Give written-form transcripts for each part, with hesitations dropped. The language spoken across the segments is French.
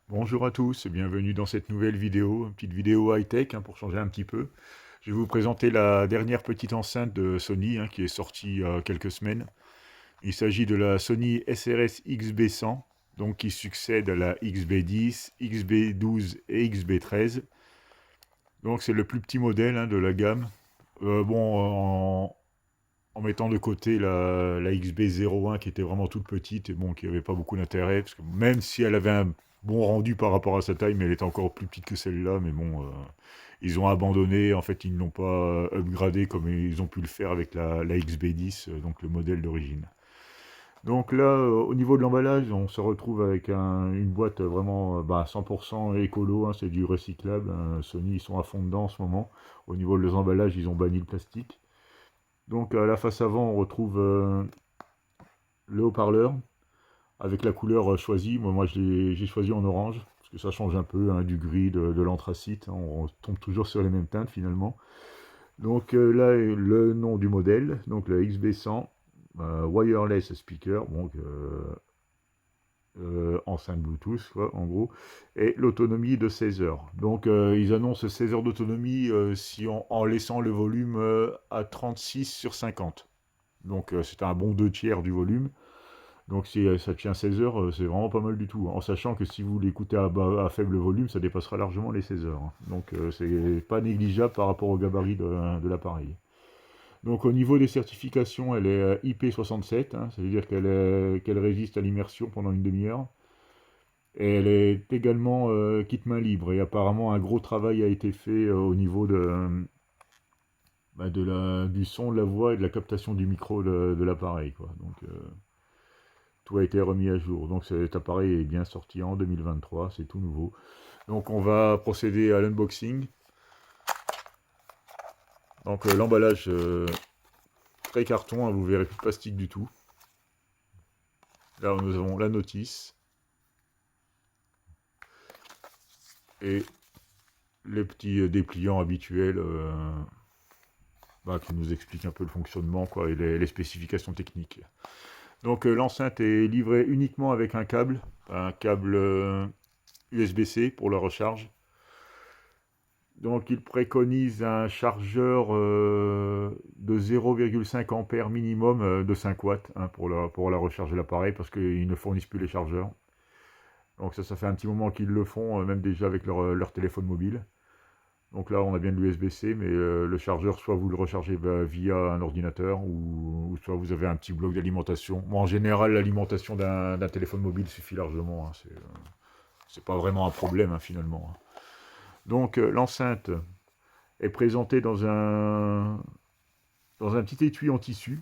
Bonjour à tous et bienvenue dans cette nouvelle vidéo, une petite vidéo high-tech pour changer un petit peu. Je vais vous présenter la dernière petite enceinte de Sony qui est sortie il y a quelques semaines. Il s'agit de la Sony SRS XB100, donc qui succède à la XB10, XB12 et XB13. Donc c'est le plus petit modèle de la gamme. En mettant de côté la XB01 qui était vraiment toute petite et bon, qui n'avait pas beaucoup d'intérêt, parce que même si elle avait un bon rendu par rapport à sa taille, mais elle était encore plus petite que celle-là, mais bon, ils ont abandonné, en fait, ils n'ont pas upgradé comme ils ont pu le faire avec la XB10, donc le modèle d'origine. Donc là, au niveau de l'emballage, on se retrouve avec une boîte vraiment 100% écolo, c'est du recyclable. Sony, ils sont à fond dedans en ce moment. Au niveau de les emballages, ils ont banni le plastique. Donc à la face avant, on retrouve le haut-parleur avec la couleur choisie. Moi j'ai choisi en orange parce que ça change un peu du gris, de l'anthracite. On tombe toujours sur les mêmes teintes finalement. Donc là est le nom du modèle, donc le XB100 wireless speaker, donc enceinte Bluetooth quoi, en gros, et l'autonomie de 16 heures. Donc ils annoncent 16 heures d'autonomie en laissant le volume à 36 sur 50. Donc c'est un bon 2 tiers du volume. Donc si ça tient 16 heures, c'est vraiment pas mal du tout, en sachant que si vous l'écoutez à faible volume, ça dépassera largement les 16 heures. Donc c'est pas négligeable par rapport au gabarit de l'appareil. Donc au niveau des certifications, elle est IP67, ça veut dire qu'elle résiste à l'immersion pendant une demi-heure. Et elle est également kit main libre. Et apparemment un gros travail a été fait au niveau du son, de la voix et de la captation du micro de l'appareil, quoi. Donc tout a été remis à jour. Donc cet appareil est bien sorti en 2023, c'est tout nouveau. Donc on va procéder à l'unboxing. Donc l'emballage très carton, vous verrez plus de plastique du tout. Là nous avons la notice et les petits dépliants habituels qui nous expliquent un peu le fonctionnement quoi, et les spécifications techniques. Donc l'enceinte est livrée uniquement avec un câble USB-C pour la recharge. Donc il préconise un chargeur de 0,5 ampères minimum de 5 watts pour la recharge de l'appareil parce qu'ils ne fournissent plus les chargeurs. Donc ça fait un petit moment qu'ils le font, même déjà avec leur téléphone mobile. Donc là on a bien de l'USB-C, mais le chargeur, soit vous le rechargez via un ordinateur, ou soit vous avez un petit bloc d'alimentation. Moi en général l'alimentation d'un téléphone mobile suffit largement, c'est pas vraiment un problème finalement. Donc l'enceinte est présentée dans un petit étui en tissu,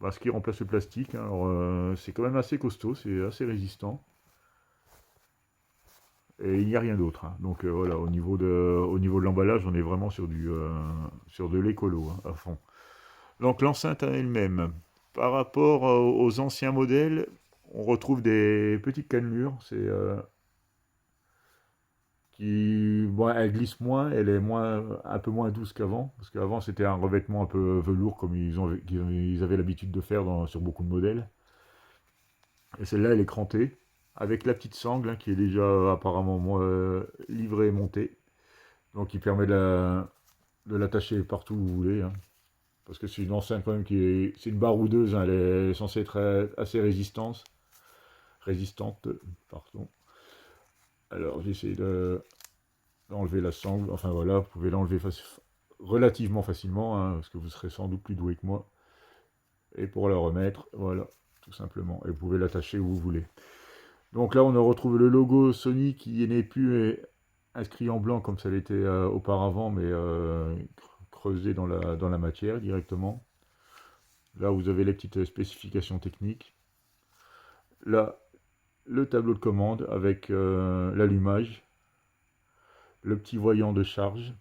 ce qui remplace le plastique. Alors c'est quand même assez costaud, c'est assez résistant. Et il n'y a rien d'autre. Donc voilà, au niveau de l'emballage, on est vraiment sur de l'écolo à fond. Donc l'enceinte elle-même, par rapport aux anciens modèles, on retrouve des petites cannelures. Elle glisse moins, elle est un peu moins douce qu'avant, parce qu'avant c'était un revêtement un peu velours comme ils avaient l'habitude de faire sur beaucoup de modèles. Et celle-là elle est crantée, avec la petite sangle qui est déjà apparemment livrée et montée, donc qui permet de l'attacher partout où vous voulez. Parce que c'est une enceinte quand même c'est une baroudeuse, elle est censée être assez résistante, pardon. Alors j'essaie d'enlever la sangle, enfin voilà, vous pouvez l'enlever relativement facilement, parce que vous serez sans doute plus doué que moi. Et pour la remettre, voilà, tout simplement. Et vous pouvez l'attacher où vous voulez. Donc là, on retrouve le logo Sony qui n'est plus inscrit en blanc comme ça l'était auparavant, mais creusé dans la matière directement. Là, vous avez les petites spécifications techniques. Là, le tableau de commande avec l'allumage, le petit voyant de charge,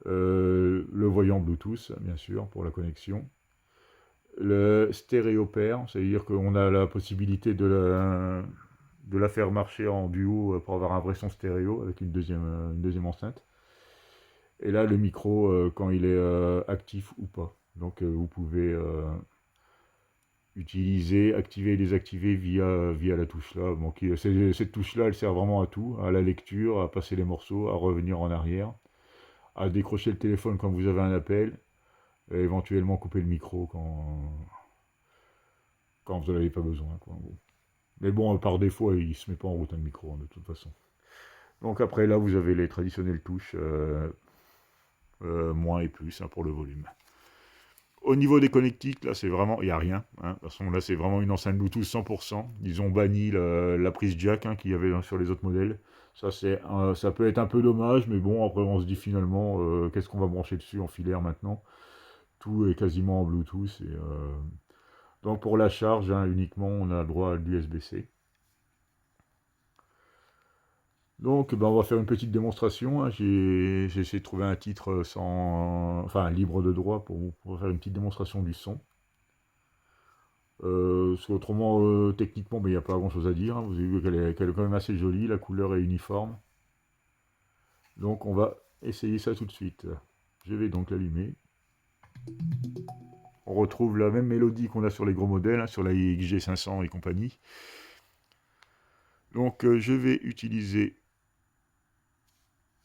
le voyant Bluetooth, bien sûr, pour la connexion. Le stéréo pair, c'est-à-dire qu'on a la possibilité de la faire marcher en duo pour avoir un vrai son stéréo avec une deuxième enceinte. Et là, le micro, quand il est actif ou pas. Donc, vous pouvez utiliser, activer et désactiver via la touche là. Bon, cette touche là, elle sert vraiment à tout, à la lecture, à passer les morceaux, à revenir en arrière, à décrocher le téléphone quand vous avez un appel, et éventuellement couper le micro quand vous n'en avez pas besoin, quoi, en gros. Mais bon, par défaut, il se met pas en route, le micro, hein, de toute façon. Donc après, là, vous avez les traditionnelles touches moins et plus, hein, pour le volume. Au niveau des connectiques, là, c'est vraiment... Il n'y a rien, hein. De toute façon, là, c'est vraiment une enceinte Bluetooth 100%. Ils ont banni la prise jack, hein, qu'il y avait sur les autres modèles. Ça peut être un peu dommage, mais bon, après, on se dit finalement, qu'est-ce qu'on va brancher dessus en filaire maintenant? Tout est quasiment en Bluetooth. Donc pour la charge, hein, uniquement, on a le droit à l'USB-C. Donc ben, on va faire une petite démonstration, hein. J'ai essayé de trouver un titre enfin libre de droit pour faire une petite démonstration du son. Parce qu'autrement, techniquement, il n'y a pas grand chose à dire, hein. Vous avez vu qu'elle est quand même assez jolie, la couleur est uniforme. Donc on va essayer ça tout de suite. Je vais donc l'allumer. On retrouve la même mélodie qu'on a sur les gros modèles, hein, sur la XG500 et compagnie. Donc je vais utiliser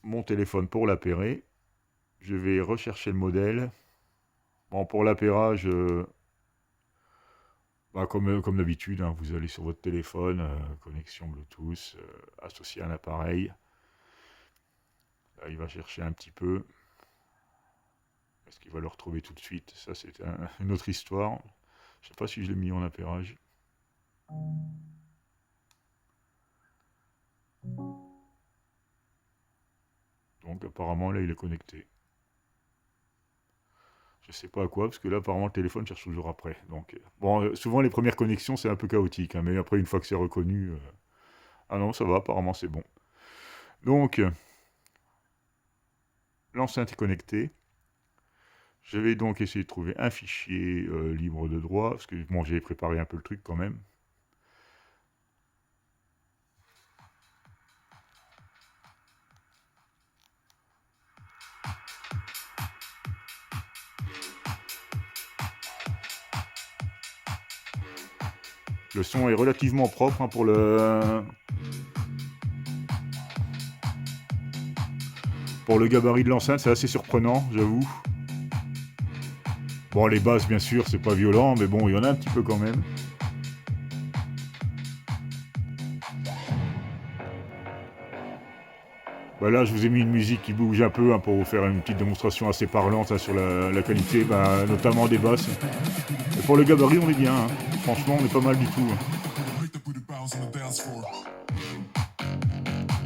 mon téléphone pour l'appairer. Je vais rechercher le modèle. Bon, pour l'appairage, comme d'habitude, hein, vous allez sur votre téléphone, connexion Bluetooth, associé à un appareil. Là, il va chercher un petit peu. Est-ce qu'il va le retrouver tout de suite? Ça, c'est une autre histoire. Je ne sais pas si je l'ai mis en appairage. Donc apparemment, là, il est connecté. Je sais pas à quoi, parce que là, apparemment, le téléphone cherche toujours après. Donc, bon, souvent, les premières connexions, c'est un peu chaotique, hein, mais après, une fois que c'est reconnu... Ah non, ça va, apparemment, c'est bon. Donc, l'enceinte est connectée. Je vais donc essayer de trouver un fichier libre de droit, parce que bon, j'ai préparé un peu le truc quand même. Le son est relativement propre, hein, pour le gabarit de l'enceinte, c'est assez surprenant, j'avoue. Bon, les basses, bien sûr, c'est pas violent, mais bon, il y en a un petit peu quand même. Bah là, je vous ai mis une musique qui bouge un peu, hein, pour vous faire une petite démonstration assez parlante, hein, sur la qualité, notamment des basses. Et pour le gabarit, on est bien, hein. Franchement, on est pas mal du tout, hein.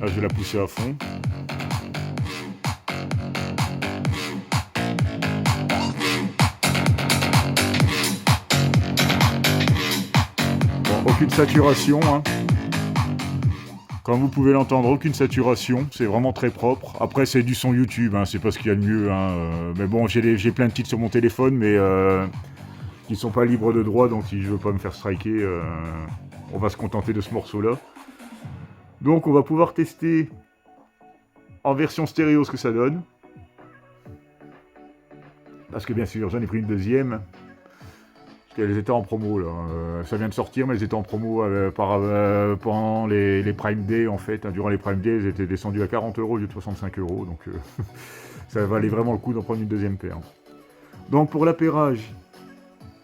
Là, je vais la pousser à fond. Bon, aucune saturation, hein. Comme vous pouvez l'entendre, aucune saturation, c'est vraiment très propre. Après, c'est du son YouTube, hein, c'est pas ce qu'il y a de mieux, hein. Mais bon, j'ai plein de titres sur mon téléphone, mais qui sont pas libres de droit, donc si je veux pas me faire striker, on va se contenter de ce morceau-là. Donc, on va pouvoir tester en version stéréo ce que ça donne. Parce que bien sûr, j'en ai pris une deuxième. Parce qu'elles étaient en promo là. Ça vient de sortir, mais elles étaient en promo pendant les Prime Day en fait. Durant les Prime Day, elles étaient descendues à 40 € au lieu de 65 €. Donc ça valait vraiment le coup d'en prendre une deuxième paire. Donc pour l'appairage,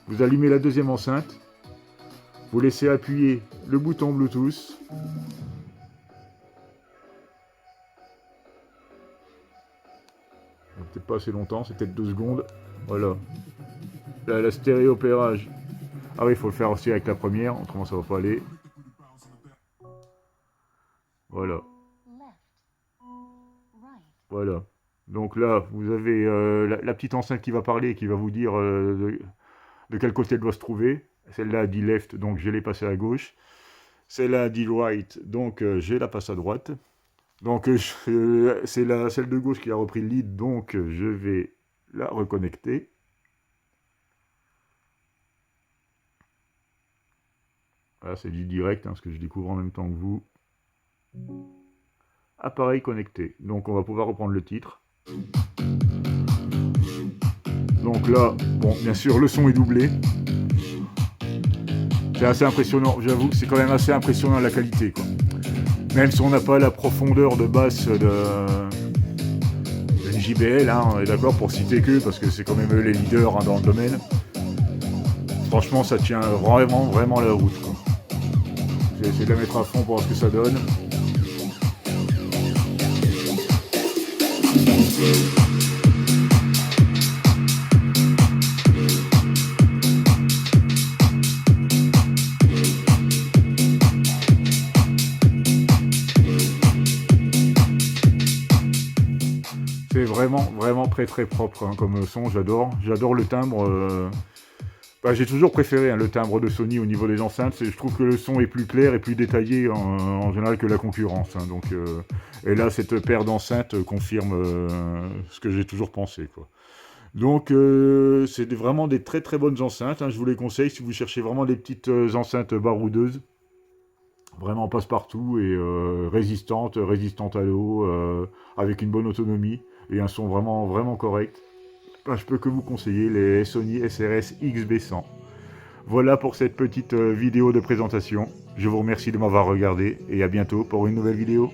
vous allumez la deuxième enceinte. Vous laissez appuyer le bouton Bluetooth. Peut-être pas assez longtemps, c'est peut-être 2 secondes. Voilà. La stéréo-pairage. Ah oui, il faut le faire aussi avec la première, autrement ça va pas aller. Voilà. Voilà. Donc là, vous avez la petite enceinte qui va parler et qui va vous dire de quel côté elle doit se trouver. Celle-là dit left, donc je l'ai passée à gauche. Celle-là dit right, donc je la passe à droite. Donc c'est celle de gauche qui a repris le lead, donc je vais la reconnecter. Voilà, c'est du direct, hein, ce que je découvre en même temps que vous. Appareil connecté. Donc on va pouvoir reprendre le titre. Donc là, bon, bien sûr, le son est doublé. C'est assez impressionnant, j'avoue que c'est quand même assez impressionnant la qualité, quoi. Même si on n'a pas la profondeur de basse d'une JBL, hein, on est d'accord, pour citer qu'eux, parce que c'est quand même eux les leaders, hein, dans le domaine. Franchement, ça tient vraiment, vraiment la route, quoi. J'ai essayé de la mettre à fond pour voir ce que ça donne. C'est vraiment, vraiment très très propre, hein, comme son, j'adore. J'adore le timbre. Bah, j'ai toujours préféré, hein, le timbre de Sony au niveau des enceintes. Je trouve que le son est plus clair et plus détaillé en général que la concurrence, hein. Donc, et là, cette paire d'enceintes confirme ce que j'ai toujours pensé, quoi. Donc, c'est vraiment des très très bonnes enceintes, hein. Je vous les conseille si vous cherchez vraiment des petites enceintes baroudeuses. Vraiment passe-partout et résistantes à l'eau, avec une bonne autonomie et un son vraiment, vraiment correct. Ben, je peux que vous conseiller les Sony SRS XB100. Voilà pour cette petite vidéo de présentation. Je vous remercie de m'avoir regardé et à bientôt pour une nouvelle vidéo.